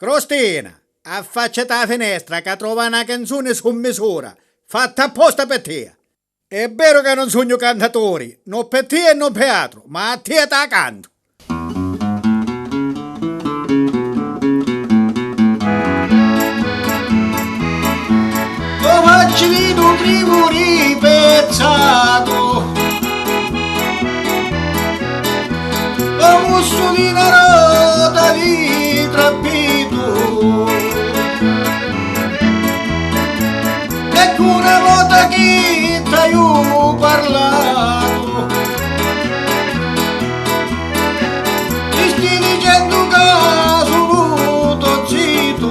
Crostina, affacciata alla finestra che trova una canzone su misura, fatta apposta per te. È vero che non sogno cantatori, non per te e non per altro, ma a te te la canto. Lo faccio di un primo ripezzato, lo musso di una rota di trappito, ecco una volta che ti ho parlato, ti stai dicendo che sono tutto zitto.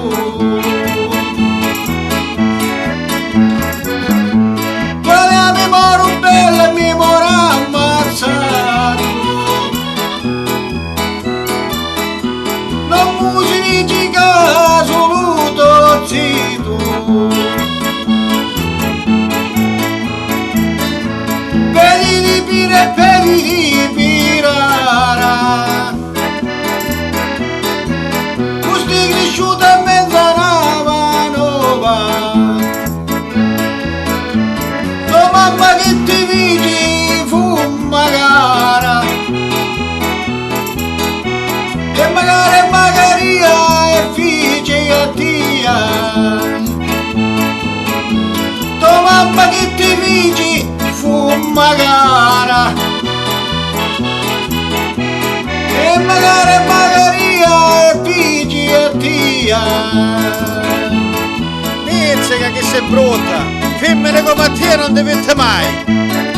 Mamma che ti dici fumma gara e magaria e figi e tia Pizzica che sei brutta, femmine come te non dovete mai.